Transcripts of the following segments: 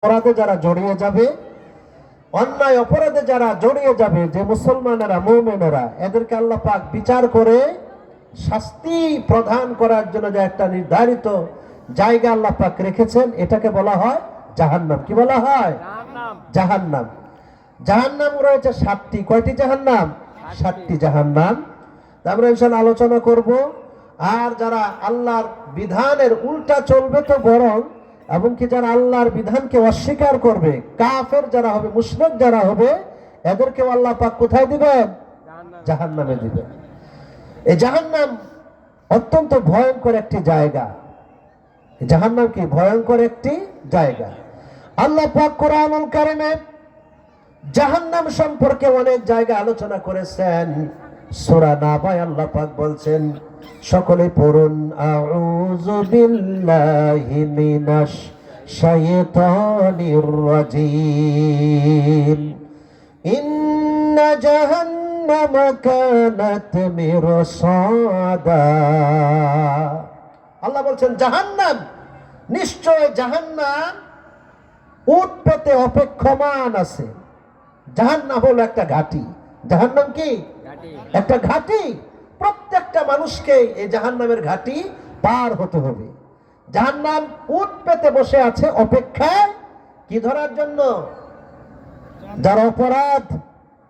অপরাধে যারা জড়িয়ে যাবে, অন্যায় অপরাধে যারা জড়িয়ে যাবে, যে মুসলমানেরা মুমিনেরা, এদেরকে আল্লাহ পাক বিচার করে শাস্তি প্রদান করার জন্য যে একটা নির্ধারিত জায়গা আল্লাহ পাক রেখেছেন, এটাকে বলা হয় জাহান্নাম। কি বলা হয়? জাহান্নাম। জাহান্নাম রয়েছে 7টি। কয়টি জাহান্নাম? 7টি জাহান্নাম। আমরা ইনশাআল্লাহ আলোচনা করব। আর যারা আল্লাহর বিধানের উল্টা চলবে তো বরং, এমনকি যারা আল্লাহর বিধানকে অস্বীকার করবে, কাফের যারা হবে, মুশরিক যারা হবে, এদেরকে আল্লাহ পাক কোথায় দিবেন? জাহান্নামে দিবেন। এই জাহান্নাম অত্যন্ত ভয়ঙ্কর একটি জায়গা। জাহান্নাম কি ভয়ঙ্কর একটি জায়গা। আল্লাহ পাক কোরআনুল কারীমে জাহান্নাম সম্পর্কে অনেক জায়গা আলোচনা করেছেন। সূরা নাবায় আল্লাহ পাক বলছেন, সকলে পড়ুন, আউযু বিল্লাহি মিনাশ শাইতানির রাজিম, ইন্না জাহান্নামা কানাত মিরসাদা। আল্লাহ বলছেন জাহান্নাম, নিশ্চয় জাহান্নাম উট পেতে অপেক্ষমান আছে। জাহান্নাম হলো একটা ঘাঁটি। জাহান্নাম কি? একটা ঘাঁটি। প্রত্যেকটা মানুষকে এই জাহান্নামের ঘাঁটি পার হতে হবে। জাহান্নাম উট পেতে বসে আছে অপেক্ষায়, কি ধরার জন্য? যারা অপরাধ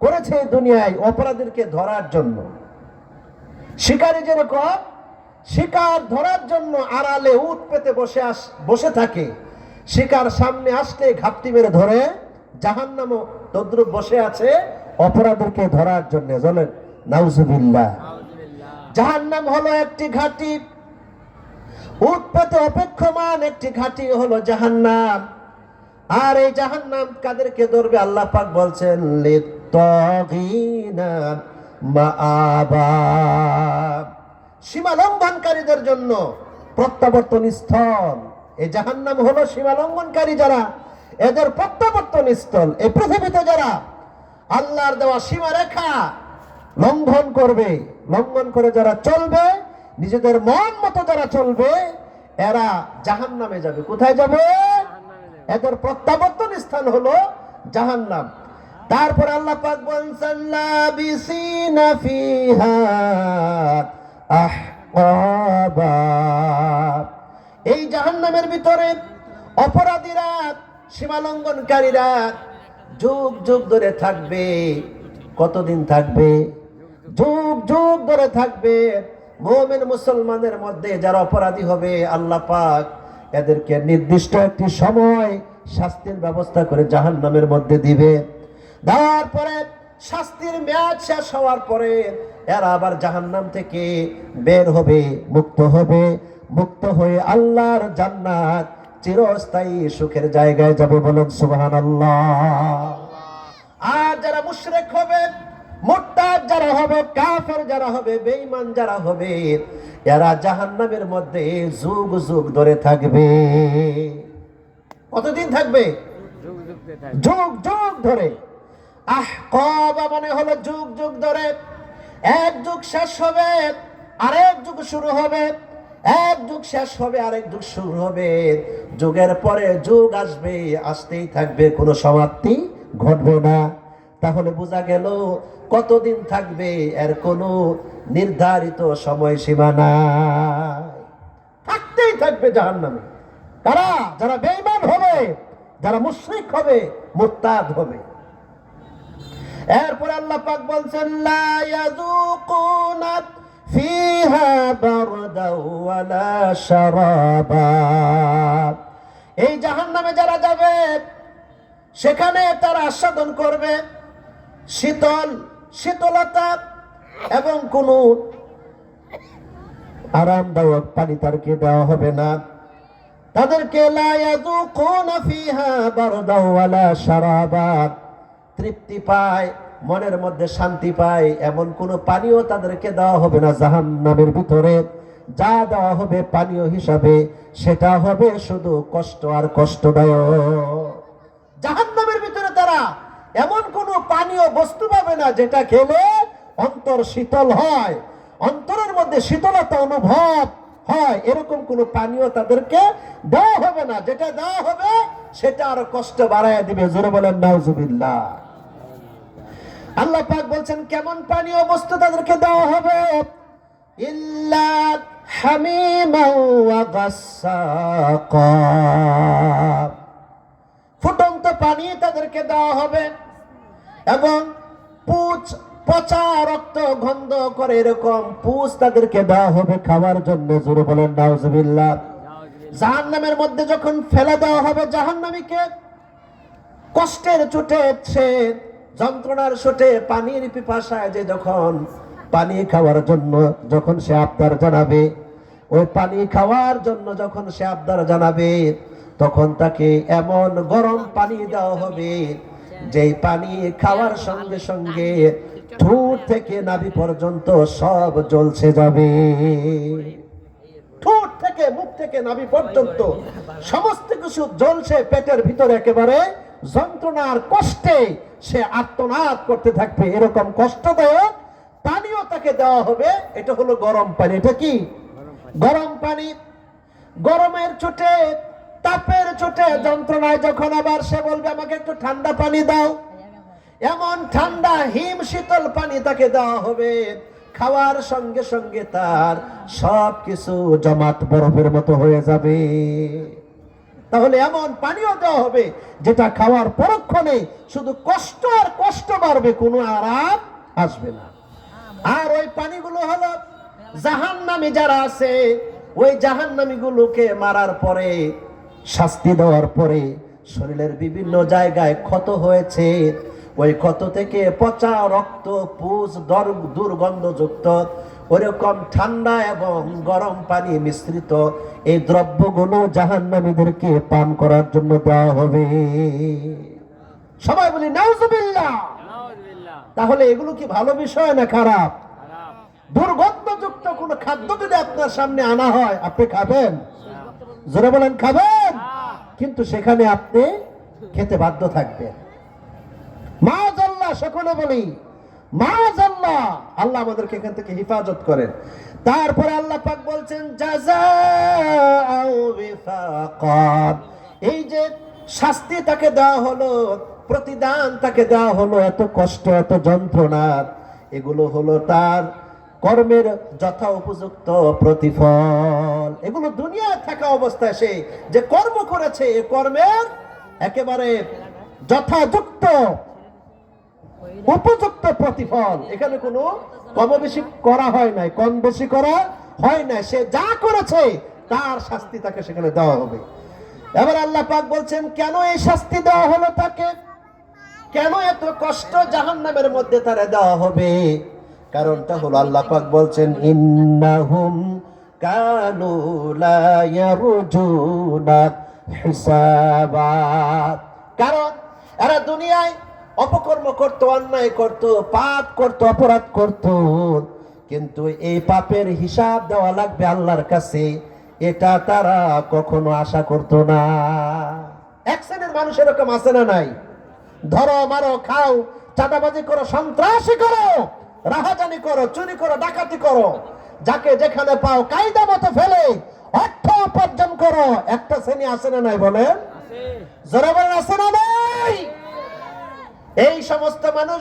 করেছে দুনিয়ায়, অপরাধীদেরকে ধরার জন্য। শিকারী যেরকম শিকার ধরার জন্য আড়ালে উট পেতে বসে থাকে, শিকার সামনে আসলে ঘাপটি মেরে ধরে, জাহান্নামও তদ্রুপ বসে আছে অপরাধীদেরকে ধরার জন্য। বলেন নাউজুবিল্লাহ। জাহান্নাম হলো একটি ঘাঁটি, উট পেতে অপেক্ষমান একটি ঘাঁটি হলো জাহান্নাম। আর এই জাহান্নাম কাদেরকে ধরবে? আল্লাহ পাক বলছেন লিত্তাগিনা মাআবা, সীমা লঙ্ঘনকারীদের জন্য প্রত্যাবর্তন স্থল। এই জাহান্নাম হলো সীমা লঙ্ঘনকারী যারা, এদের প্রত্যাবর্তন স্থল। এই পৃথিবীতে যারা আল্লাহর দেওয়া সীমা রেখা লঙ্ঘন করবে, লঙ্ঘন করে যারা চলবে, নিজেদের মন মতো যারা চলবে, এরা জাহান্নামে যাবে। কোথায় যাবে? এদের প্রত্যাবর্তন স্থান হলো জাহান্নাম। তারপর আল্লাহ পাক বলেন লাবিসিনা ফিহা আহকাবা, এই জাহান্নামের ভিতরে অপরাধীরা, সীমালঙ্ঘনকারীরা যুগ যুগ ধরে থাকবে। কতদিন থাকবে? যুগ যুগ ধরে থাকবে। মুমিন মুসলমানের মধ্যে যারা অপরাধী হবে, আল্লাহ পাক এদেরকে নির্দিষ্ট একটি সময় শাস্তির ব্যবস্থা করে জাহান্নামের মধ্যে দিবে। দেওয়ার পরে শাস্তির মেয়াদ শেষ হওয়ার পরে এরা আবার জাহান্নাম থেকে বের হবে, মুক্ত হবে। মুক্ত হয়ে আল্লাহর জান্নাত, চিরস্থায়ী সুখের জায়গায় যাবে। বলেন সুবহানাল্লাহ। আর যারা মুশরিক হবে, মুরতাদ যারা হবে, কাফের যারা হবে, বেঈমান যারা হবে, এরা জাহান্নামের মধ্যে যুগ যুগ ধরে থাকবে। কতদিন থাকবে? যুগ যুগ ধরে। আহকাবা মানে হলো যুগ যুগ ধরে। এক যুগ শেষ হবে, আরেক যুগ শুরু হবে, এক যুগ শেষ হবে, আরেক যুগ শুরু হবে। যুগের পরে যুগ আসবে, আসতেই থাকবে, কোনো সমাপ্তি ঘটবে না। তাহলে বোঝা গেল কতদিন থাকবে এর কোনো নির্ধারিত সময়সীমা নাই, থাকতেই থাকবে জাহান্নামে। কারা? যারা বেঈমান হবে, যারা মুশরিক হবে, মুরতাদ হবে। এরপর আল্লাহ পাক বলছেন লা ইয়াযুকুনা ফিহা বারদাও ওয়ালা শারাবা, এই জাহান্নামে যারা যাবে সেখানে তারা আস্বাদন করবে শীতলতা এবং কোনো আরামদায়ক পানি তাদেরকে দেওয়া হবে না। তাদেরকে লা ইয়াযুকুনা ফিহা বারদাও ওয়ালা শারাবা, তৃপ্তি পায়, মনের মধ্যে শান্তি পায়, এমন কোন পানীয় তাদেরকে দেওয়া হবে না। জাহান্নামের ভিতরে যা দেওয়া হবে পানীয় হিসাবে, সেটা হবে শুধু কষ্ট আর কষ্টদায়ক। জাহান্নামের ভিতরে তারা এমন কোন পানীয় বস্তু পাবে না যেটা খেলে অন্তর শীতল হয়, অন্তরের মধ্যে শীতলতা অনুভব হয় এরকম কোনো পানীয় তাদেরকে দেওয়া হবে না। যেটা দেওয়া হবে সেটা আরো কষ্ট বাড়ায় দিবে। জোরে বলেন নাউজুবিল্লাহ। আল্লাহ পাক বলছেন কেমন পানীয় বস্তু তাদেরকে দেওয়া হবে, ইল্লা হামিমান ওয়া গাসসাকা, ফুটন্ত পানি তাদেরকে দেওয়া হবে এবং পচা রক্ত গন্ধ করে এরকম পুষ তাদেরকে দেওয়া হবে খাওয়ার জন্য। জোরে বলেন নাউজুবিল্লাহ। জাহান্নামের মধ্যে যখন ফেলে দেওয়া হবে জাহান্নামীকে, কষ্টের চোটে সে যন্ত্রণার চোটে পানির পিপাসায় যে যখন পানি খাওয়ার জন্য যখন সে আবদার জানাবে, ওই পানি খাওয়ার জন্য যখন সে আবদার জানাবে তখন তাকে এমন গরম পানি দেওয়া হবে যেই পানি খাওয়ার সঙ্গে সঙ্গে ঠোঁট থেকে নাভি পর্যন্ত সব জ্বলছে যাবে। ঠোঁট থেকে মুখ থেকে নাভি পর্যন্ত সমস্ত কিছু জ্বলছে পেটের ভিতরে, একেবারে যন্ত্রণার কষ্টে সে আর্তনাদ করতে থাকবে। এরকম কষ্টদায়ক পানিও তাকে দেওয়া হবে। এটা হলো গরম পানি। এটা কি গরম পানি? গরমের চোটে তাপের চোটে যন্ত্রণায় যখন আবার সে বলবে আমাকে একটু ঠান্ডা পানি দাও, এমন ঠান্ডা হিম শীতল পানি তাকে দেওয়া হবে, খাওয়ার সঙ্গে সঙ্গে তার সব কিছু জমাট বরফের মতো হয়ে যাবে। তাহলে এমন পানিও দেওয়া হবে যেটা খাওয়ার পরক্ষণে শুধু কষ্ট আর কষ্ট বাড়বে, কোনো আরাম আসবে না। আর ওই পানিগুলো হলো জাহান্নামী যারা আছে, ওই জাহান্নামী গুলোকে মারার পরে, শাস্তি দেওয়ার পরে শরীরের বিভিন্ন জায়গায় ক্ষত হয়েছে, ওই ক্ষত থেকে পচা রক্ত পুষ দুর্গন্ধযুক্ত ওইরকম ঠান্ডা এবং গরম পানি মিশ্রিত এই দ্রব্যগুলো জাহান্নামীদেরকে পান করার জন্য দেওয়া হবে। সবাই বলি নাউজুবিল্লাহ। তাহলে এগুলো কি ভালো বিষয় না খারাপ? দুর্গন্ধযুক্ত কোন খাদ্য যদি আপনার সামনে আনা হয় আপনি খাবেন? জোরে বলেন খাবেন। কিন্তু সেখানে আপনি খেতে বাধ্য থাকবেন। মাআযাল্লাহ, সকলে বলি মাআযাল্লাহ। আল্লাহ আমাদেরকে এখান থেকে হেফাজত করেন। তারপরে আল্লাহ পাক বলছেন জাযাউ বিফাকা, এই যে শাস্তি তাকে দেওয়া হলো, প্রতিদান তাকে দেওয়া হলো, এত কষ্ট এত যন্ত্রণা, এগুলো হলো তার কর্মের যথা উপযুক্ত প্রতিফল। এগুলো দুনিয়ায় থাকা অবস্থায় সে যে কর্ম করেছে এই কর্মের একেবারে যথাযুক্ত উপযুক্ত প্রতিফল। এখানে কোনো কম বেশি করা হয় নাই, কম বেশি করা হয় না। সে যা করেছে তার শাস্তি তাকে সেখানে দেওয়া হবে। এবার আল্লাহ পাক বলছেন কেন এই শাস্তি দেওয়া হলো তাকে, কেন এত কষ্ট জাহান্নামের মধ্যে তারা দেওয়া হবে? কারণটা হলো আল্লাহ পাক বলছেন ইন্নাহুম কানু লা ইয়ারজুনা হিসাবা। কারণ এরা দুনিয়ায় অপকর্ম করত, অন্যায় করত, পাপ করত, অপরাধ করত, কিন্তু এই পাপের হিসাব দেওয়া লাগবে আল্লাহর কাছে, এটা তারা কখনো আশা করত না। এক শ্রেণীর মানুষ এরকম আছে না নাই? ধরো মারো খাও, চাঁদাবাজি করো, সন্ত্রাসী করো, রাহাজানি করো, চুরি করো, ডাকাতি করো, যাকে যেখানে পাও কায়দা মতো ফেলে অর্থ উপার্জন করো। একটা শ্রেণী আছে না নাই বলেন? জোরে বলেন আছে না নাই? এই সমস্ত মানুষ